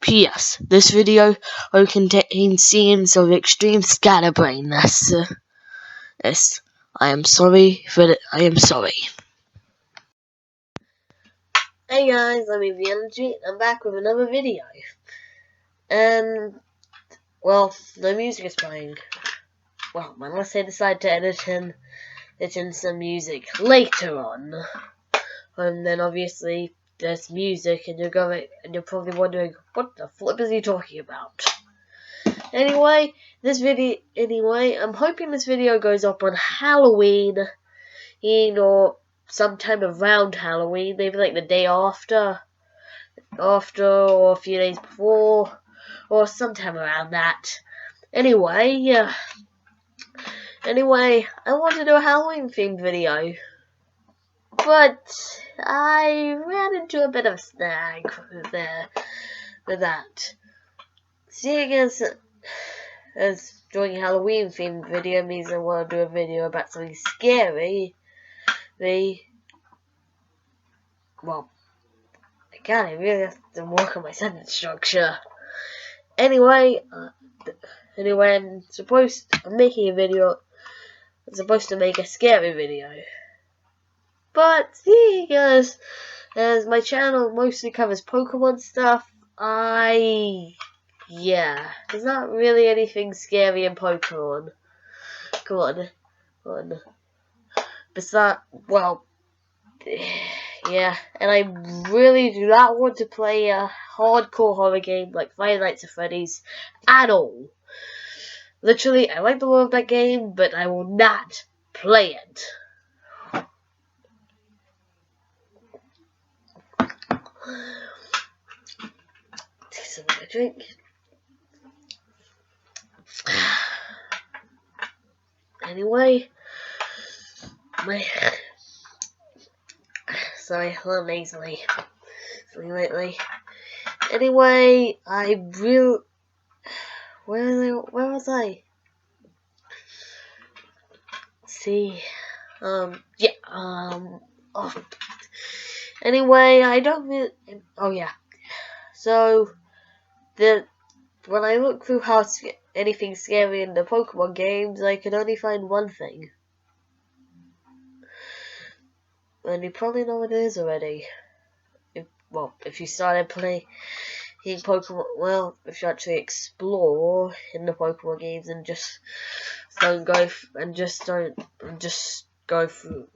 P.S. This video contains scenes of extreme scatterbrainness. Yes, I am sorry for it. I am sorry. Hey guys, I'm EVEnergy. I'm back with another video. And, well, no music is playing. Well, unless I decide to edit in some music later on. And then obviously there's music and you're probably wondering, what the flip is he talking about? Anyway, I'm hoping this video goes up on Halloween, or sometime around Halloween, maybe like the day after, or a few days before, or sometime around that. Anyway, I want to do a Halloween themed video, but I ran into a bit of a snag with that. Seeing as doing a Halloween themed video means I want to do a video about something scary, well, I really have to work on my sentence structure. Anyway, I'm making a video. I'm supposed to make a scary video, but seeing as my channel mostly covers Pokemon stuff, there's not really anything scary in Pokemon. Come on. Besides, well, yeah, and I really do not want to play a hardcore horror game like Five Nights at Freddy's at all. Literally, I like the lore of that game, but I will not play it. Take some of my drink. Anyway, sorry, a little nasally lately. Anyway, where was I? See, anyway, I don't really, so, when I look through anything scary in the Pokemon games, I can only find one thing. And you probably know what it is already. If you started playing Pokemon, if you actually explore in the Pokemon games and don't just go through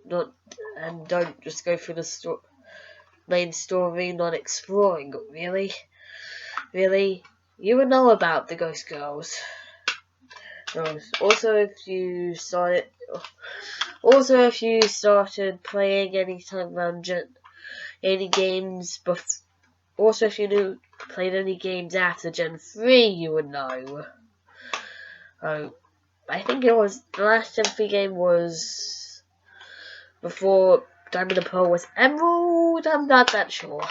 the main story, not exploring. Really, you would know about the Ghost Girls. Also, if you started playing any time around any games, also if you played any games after Gen 3, you would know. I think it was the last Gen 3 game was before Diamond and Pearl was Emerald. I'm not that sure.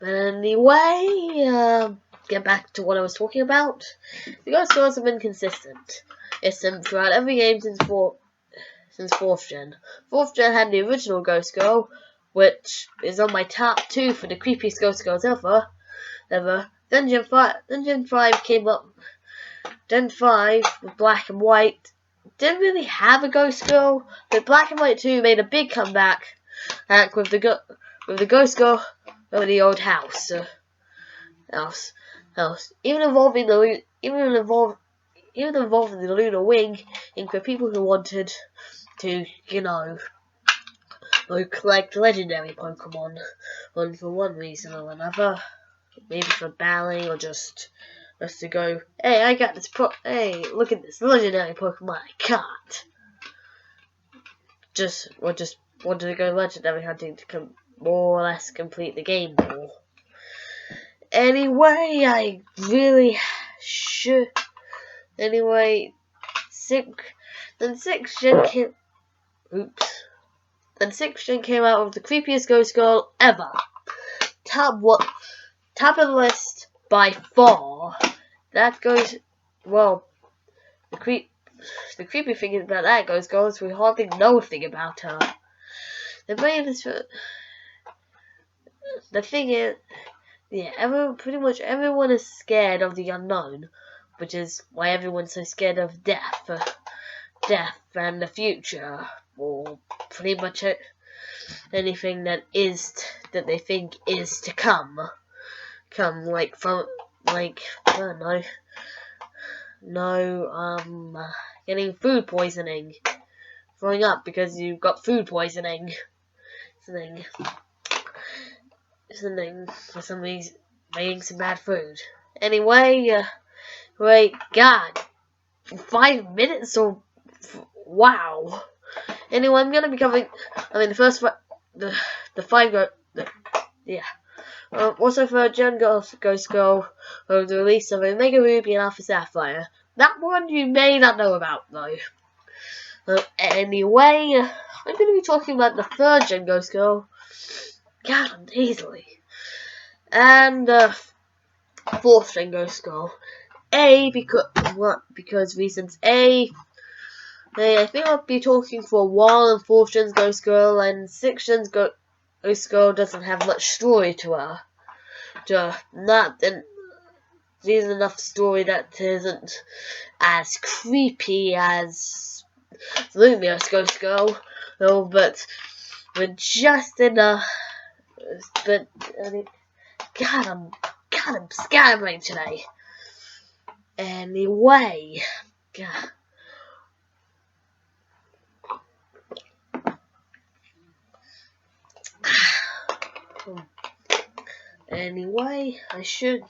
But anyway, get back to what I was talking about. The Ghost Girls have been consistent. It's them throughout every game since 4th Gen. 4th Gen had the original Ghost Girl, which is on my top 2 for the creepiest Ghost Girls ever. Then Gen 5 came up. Gen 5 with Black and White didn't really have a Ghost Girl, but Black and White 2 made a big comeback with the Ghost Girl of the old house. Even involving the Lunar Wing, for people who wanted to, collect legendary Pokemon for one reason or another. Maybe for battling or just to go, hey, I got this hey, look at this legendary Pokemon I caught. Just wanted to go legendary hunting to more or less complete the game more. Anyway, I really should. Anyway, 6th Gen came. Then 6th Gen came out with the creepiest Ghost Girl ever. Top of the list by far. That goes, the creepy thing about that Ghost Girl is we hardly know a thing about her. The the thing is, yeah, pretty much everyone is scared of the unknown, which is why everyone's so scared of death and the future, or pretty much anything that they think is to come, like from I don't know, getting food poisoning, throwing up because you got food poisoning, something for some reason, eating some bad food. Anyway, wait, God, 5 minutes or wow. Anyway, I'm gonna be covering. The first the five go. Yeah. Also for Gen Ghost Girl, the release of Omega Ruby and Alpha Sapphire. That one you may not know about though. Anyway, I'm gonna be talking about the third Gen Ghost Girl, God, easily, and fourth Gen Ghost Girl. Because reasons. I think I'll be talking for a while, and 4th Gen Ghost Girl and 6th Gen Ghost Girl doesn't have much story to her. There's enough story that isn't as creepy as Lumiose Ghost Girl, but just enough. But God, I'm scrambling today. Anyway, God. Anyway, I should.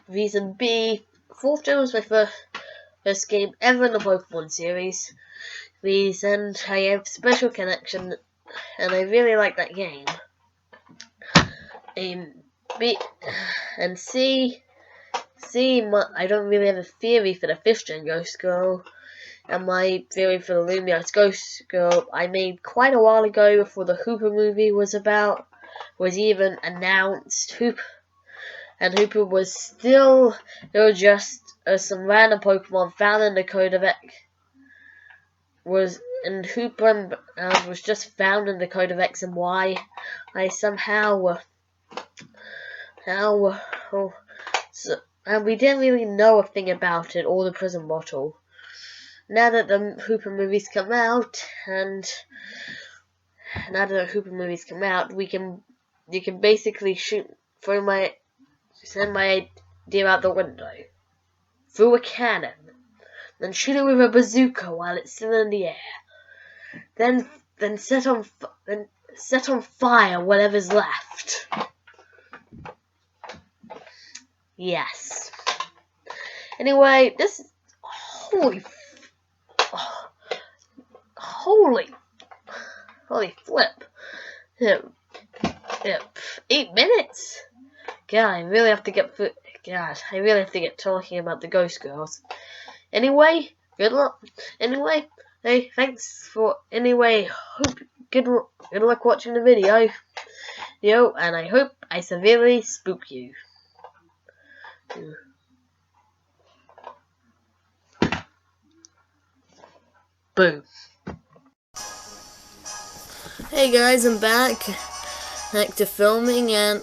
Reason B, 4th Gen was my first game ever in the Pokemon series. Reason I have a special connection, and I really like that game. And C, I don't really have a theory for the 5th Gen Ghost Girl. And my theory for the Lumiose Ghost Girl I made quite a while ago, before the Hooper movie was even announced. Hooper was still, there were just some random Pokemon found in the Codex. Hooper was just found in the Codex, and why I somehow and we didn't really know a thing about it or the prison bottle. Now that the Hooper movies come out, you can basically send my idea out the window through a cannon, then shoot it with a bazooka while it's still in the air, then set on fire whatever's left. Yes. Anyway, this is holy flip. 8 minutes. God, I really have to get talking about the Ghost Girls. Anyway, good luck. Anyway, hey, thanks for. Anyway, good luck watching the video. And I hope I severely spook you. Boom. Hey guys, I'm back to filming, and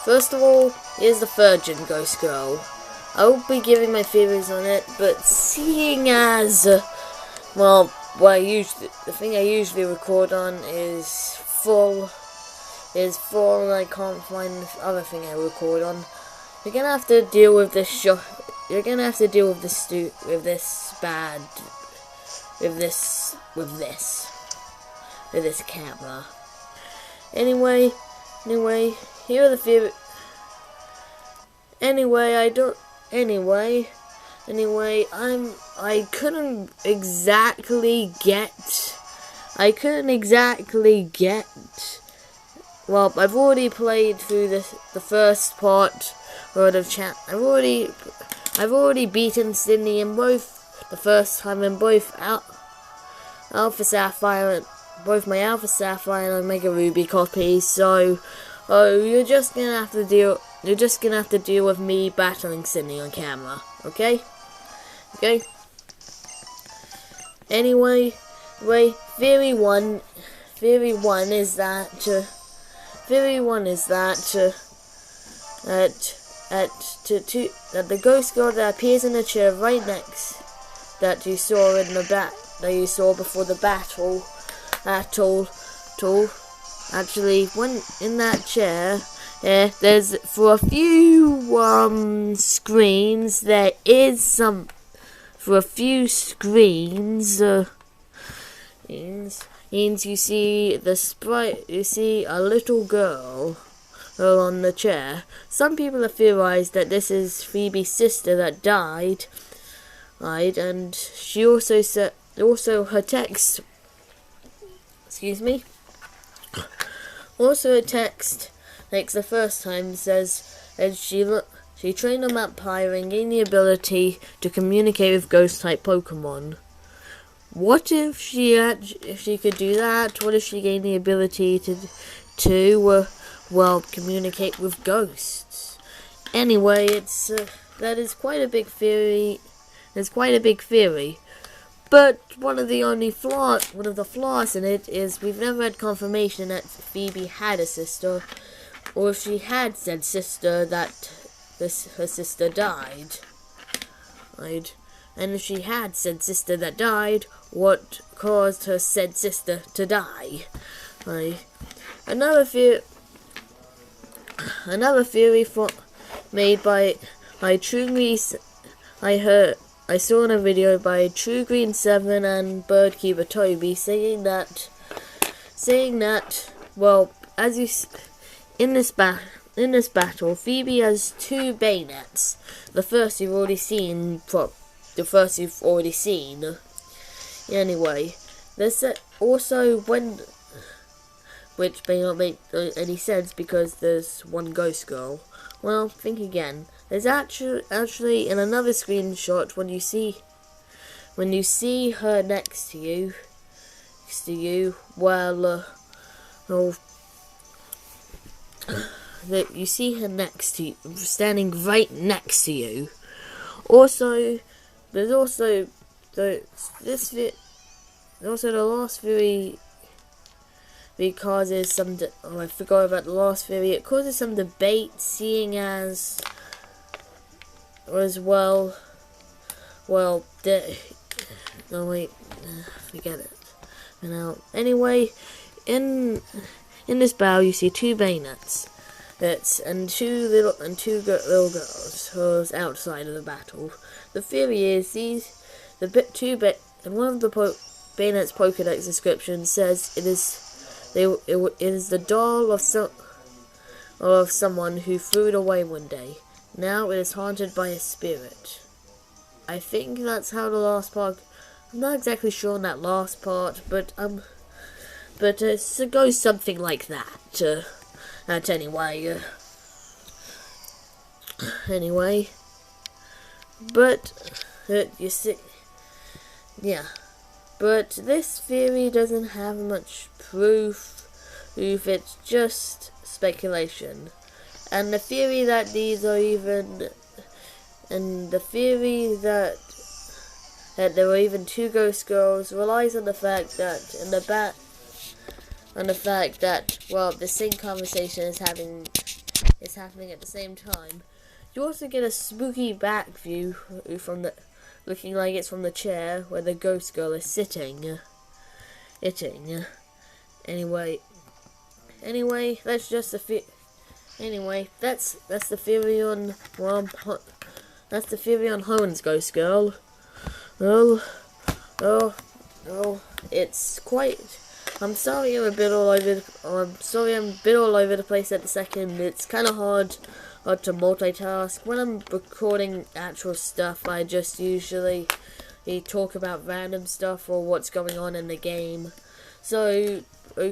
first of all, here's the 3rd Gen Ghost Girl. I won't be giving my theories on it, but seeing as the thing I usually record on is full, and I can't find the other thing I record on. You're gonna have to deal with this You're gonna have to deal with this camera. Anyway, here are the theories. I couldn't exactly get. Well, I've already played through the first part of chat. I've already beaten Sydney in both the first time in both Alpha Sapphire, both my Alpha Sapphire and Omega Ruby copies. So, you're just gonna have to deal with me battling Sydney on camera. Okay. Anyway, Wait, theory one is that that the ghost girl that appears in the chair right next that you saw before the battle actually when in that chair, there's for a few screens there is some for a few screens you see the sprite, you see a little girl on the chair. Some people have theorized that this is Phoebe's sister that died, and she also said, her text, also her text, like the first time, says that she trained a vampire and gained the ability to communicate with ghost-type Pokemon. What if she could do that? What if she gained the ability to communicate with ghosts? Anyway, that is quite a big theory. It's quite a big theory. But one of the flaws in it is we've never had confirmation that Phoebe had a sister, or if she had said sister that her sister died. And if she had said sister that died, what caused her said sister to die? Another theory made by True Green. I saw in a video by True Green 7 and Birdkeeper Toby saying that well, as you in this battle, Phoebe has 2 bayonets. The first you've already seen. Anyway, there's also which may not make any sense because there's one ghost girl. Well, think again. There's actually in another screenshot when you see her next to you, that you see her next to you, standing right next to you. Also, there's also the last theory. It causes some. I forgot about the last theory. It causes some debate, seeing as well. No wait, forget it. Now, anyway, in this battle, you see 2 bayonets. And two little girls who's outside of the battle. The theory is and one of the bayonet's Pokédex description says it is the doll of someone who threw it away one day. Now it is haunted by a spirit. I think that's how the last part. I'm not exactly sure on that last part, but it goes something like that. Anyway, but you see, yeah. But this theory doesn't have much proof. It's just speculation. And the theory that there were even 2 ghost girls relies on the fact that the same conversation is happening at the same time. You also get a spooky back view looking like it's from the chair where the ghost girl is sitting. Anyway, that's just the that's the theory on Hoen's ghost girl. It's quite. I'm sorry I'm a bit all over the place at the second. It's kind of hard to multitask. When I'm recording actual stuff, I just usually talk about random stuff or what's going on in the game. So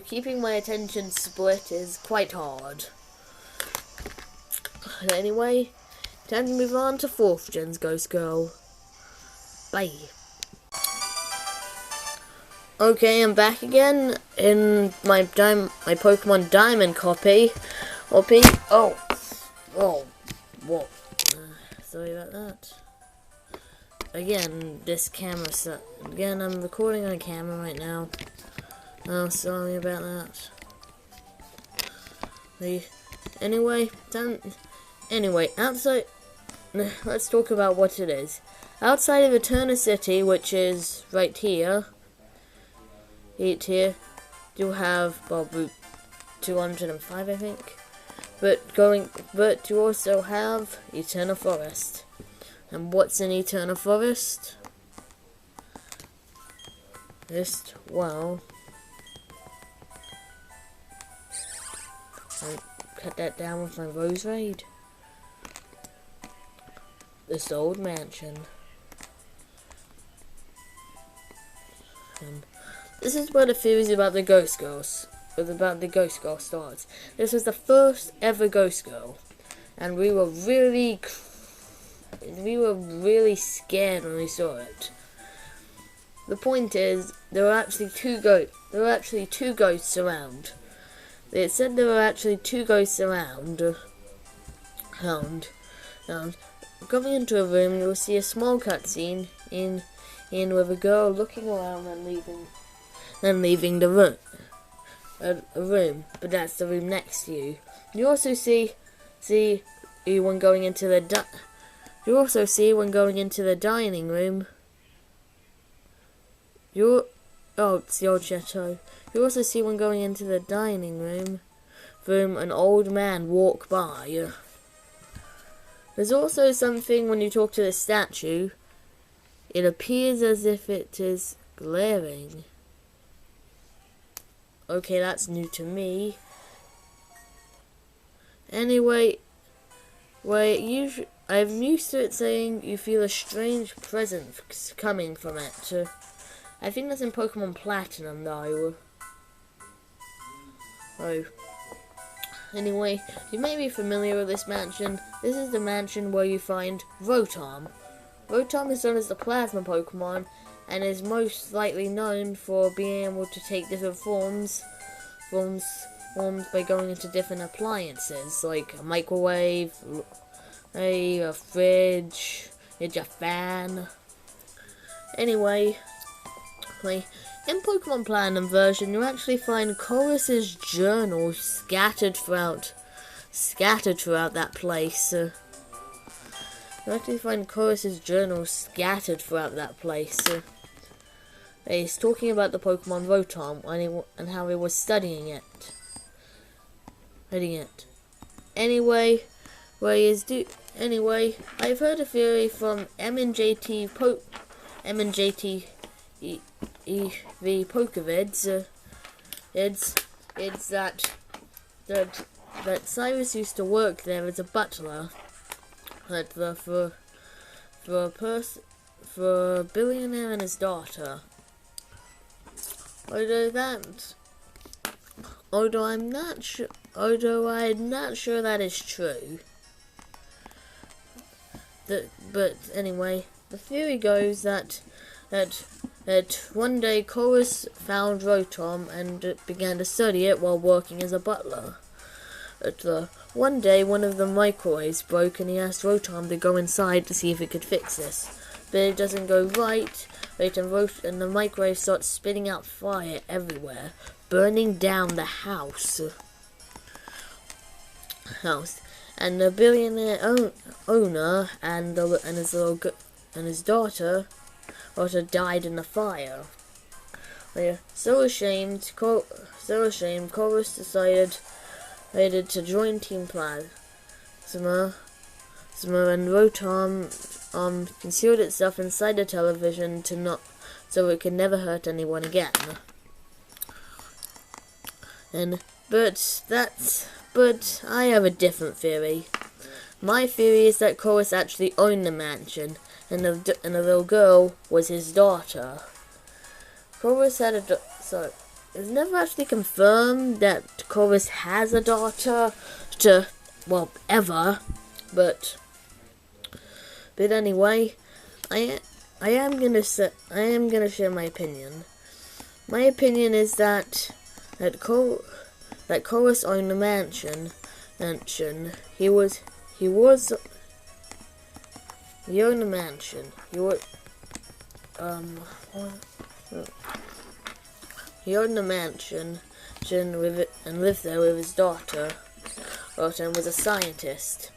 keeping my attention split is quite hard. Anyway, time to move on to 4th Gen's Ghost Girl. Bye. Okay, I'm back again in my Pokemon Diamond copy. Oh, whoa. Sorry about that. again, this camera set. Again, I'm recording on a camera right now. Oh, sorry about that. Anyway, outside. Let's talk about what it is. Outside of Eterna City, which is right here, you have Route 205, I think. But you also have Eterna Forest. And what's in Eterna Forest? Well, I cut that down with my Rose Raid. This old mansion. This is where the theories about the Ghost Girls starts. This was the first ever Ghost Girl, and we were really scared when we saw it. The point is, there were actually two ghosts around. They said there were actually two ghosts around. Going into a room, you will see a small cutscene in with a girl looking around and leaving the room. A room, but that's the room next to you. You also see when going into the dining room. It's the old chateau. You also see when going into the dining room an old man walk by. There's also something when you talk to the statue. It appears as if it is glaring. Okay, that's new to me. Anyway, I'm used to it saying you feel a strange presence coming from it. I think that's in Pokemon Platinum, though. Anyway, you may be familiar with this mansion. This is the mansion where you find Rotom. Rotom is known as the Plasma Pokemon, and is most likely known for being able to take different forms by going into different appliances, like a microwave, a fridge, a fan. Anyway, in Pokemon Platinum version, you actually find Chorus's journal scattered throughout that place. You actually find Chorus's journal scattered throughout that place. He's talking about the Pokemon Rotom and how he was studying it. Anyway, I've heard a theory from MNJT the Pokevids. It's that Cyrus used to work there as a butler for a billionaire and his daughter. Although I'm not sure that is true. But anyway, the theory goes that one day Chorus found Rotom and began to study it while working as a butler. One day, one of the microwaves broke, and he asked Rotom to go inside to see if he could fix this. But it doesn't go right, and the microwave starts spitting out fire everywhere, burning down the house. And the billionaire owner and his daughter died in the fire. So ashamed, Chorus decided to join Team Plasma, and Rotom concealed itself inside the television so it could never hurt anyone again. But I have a different theory. My theory is that Chorus actually owned the mansion, and the little girl was his daughter. Chorus had a daughter. It's never actually confirmed that Chorus has a daughter ever. But anyway, I am gonna share my opinion. My opinion is that Chorus owned the mansion. He owned the mansion. he owned a mansion and lived there with his daughter, and was a scientist.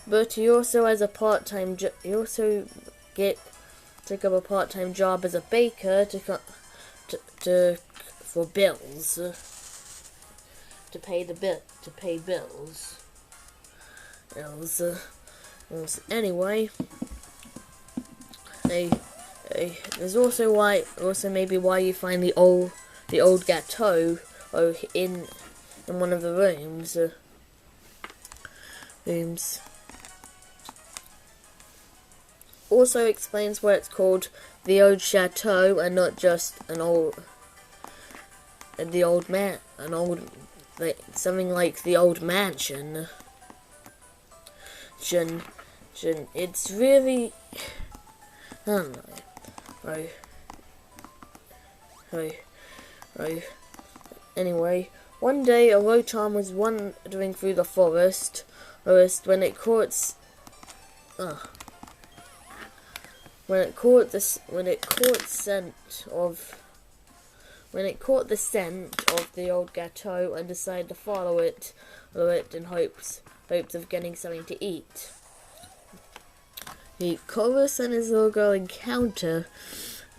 But he also has a part-time took up a part-time job as a baker for bills, to pay bills. Anyway, there's also maybe why you find the old gateau in one of the rooms. Also explains why it's called the old chateau and not just something like the old mansion. It's really, I don't know. Anyway, one day a Rotom was wandering through the forest when it caught the scent of the old gateau and decided to follow it in hopes of getting something to eat. Chorus and his little girl encounter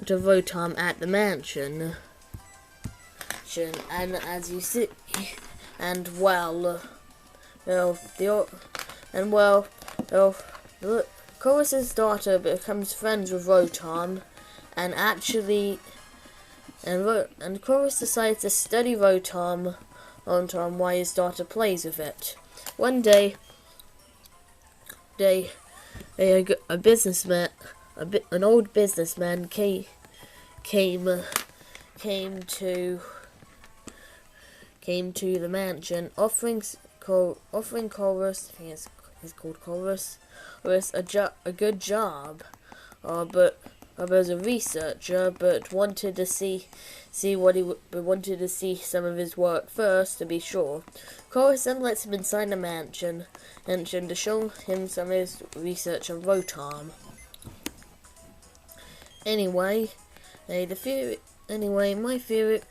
to Rotom at the mansion, and as you see, Chorus's daughter becomes friends with Rotom, and Chorus decides to study Rotom while his daughter plays with it. One day, an old businessman came to the mansion, offering Chorus, I think it's called Chorus, a good job, but as a researcher, but wanted to see some of his work first to be sure. Chorus then lets him inside the mansion to show him some of his research on Rotom. Anyway, my theory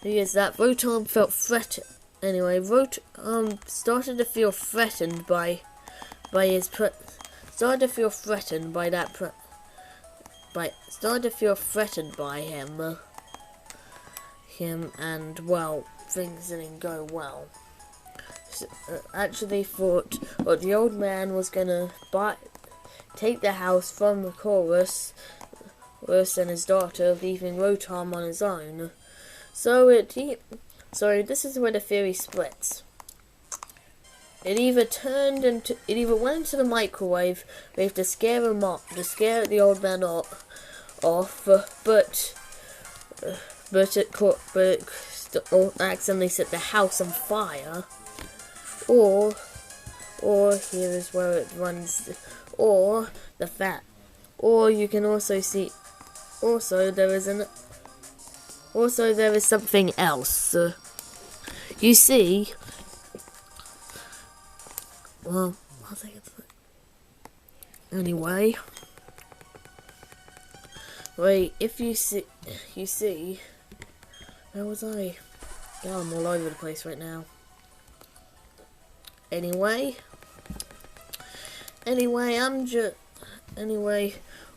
is that Rotom felt threatened. Anyway, Rotom started to feel threatened by him, and well, things didn't go well. Actually thought the old man was gonna take the house from Chorus and his daughter, leaving Rotom on his own. So this is where the theory splits. It either went into the microwave to scare the old man off, but it accidentally set the house on fire, or here is where it runs, or you can also see, there is something else. You see, well, I'll take it. Anyway, wait, if you see, where was I? Oh, I'm all over the place right now. Anyway,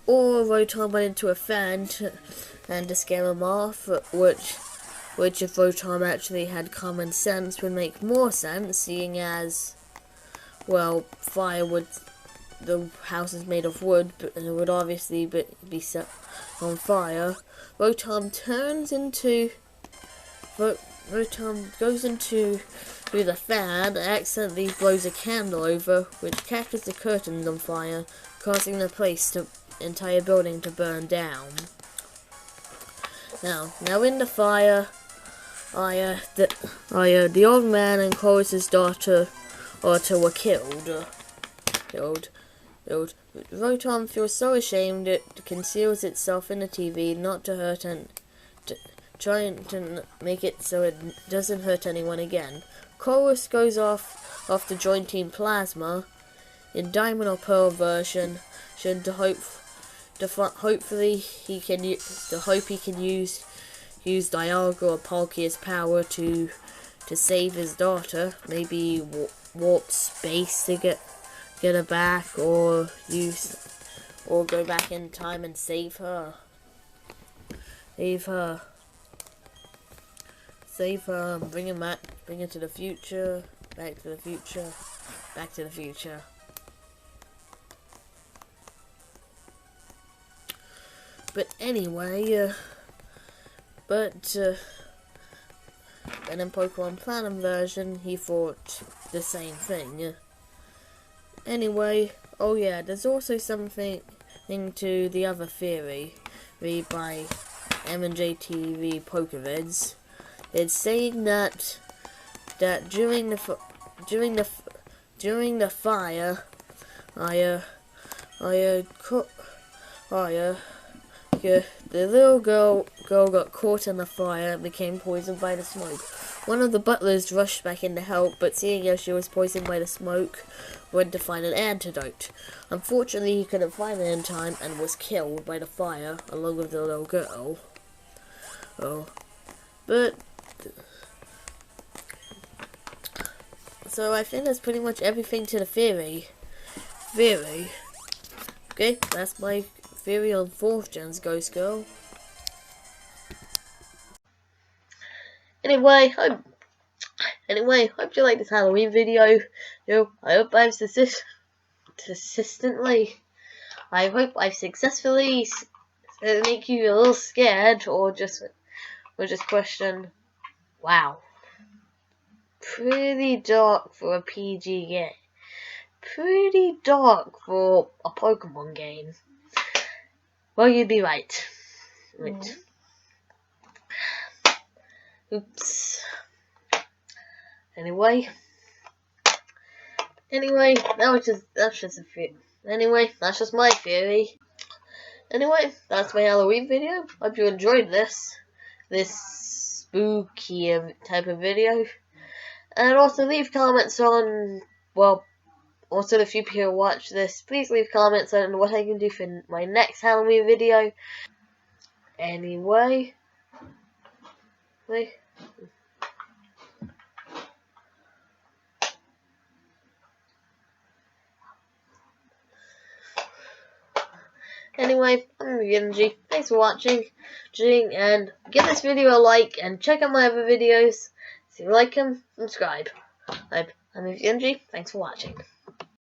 or Rotom went into a fan and to scare him off, which if Rotom actually had common sense would make more sense, seeing as, well, the house is made of wood, but it would obviously be set on fire. Rotom goes through the fan, accidentally blows a candle over, which catches the curtains on fire, causing the entire building to burn down. Now in the fire, the old man and Chorus's daughter were killed. Rotom feels so ashamed it conceals itself in the TV, not to hurt trying to make it so it doesn't hurt anyone again. Chorus goes off to join Team Plasma in Diamond or Pearl version to hopefully he can use Dialga or Palkia's power to save his daughter. Maybe warp space to get her back, or go back in time and save her. Save her, and bring her to the future, back to the future, back to the future. But anyway, and in Pokemon Platinum version, he thought the same thing. Anyway, oh yeah, there's also something to the other theory by M&J TV Pokevids. It's saying that during the fire, the little girl got caught in the fire and became poisoned by the smoke. One of the butlers rushed back in to help, but seeing as she was poisoned by the smoke, went to find an antidote. Unfortunately, he couldn't find it in time and was killed by the fire along with the little girl. So I think that's pretty much everything to the theory. Okay, that's my theory on 4th Gen's Ghost Girl. Anyway, hope you like this Halloween video. I hope I've successfully make you a little scared, or just question. Wow, pretty dark for a PG game. Pretty dark for a Pokemon game. Well, you'd be right. Oops. Anyway, that's just my theory. Anyway, that's my Halloween video. Hope you enjoyed this spooky type of video. And also leave comments on, also if you people watch this, please leave comments on what I can do for my next Halloween video. Anyway, I'm Genji. Thanks for watching, and give this video a like, and check out my other videos. If you like them, subscribe. I'm Genji. Thanks for watching.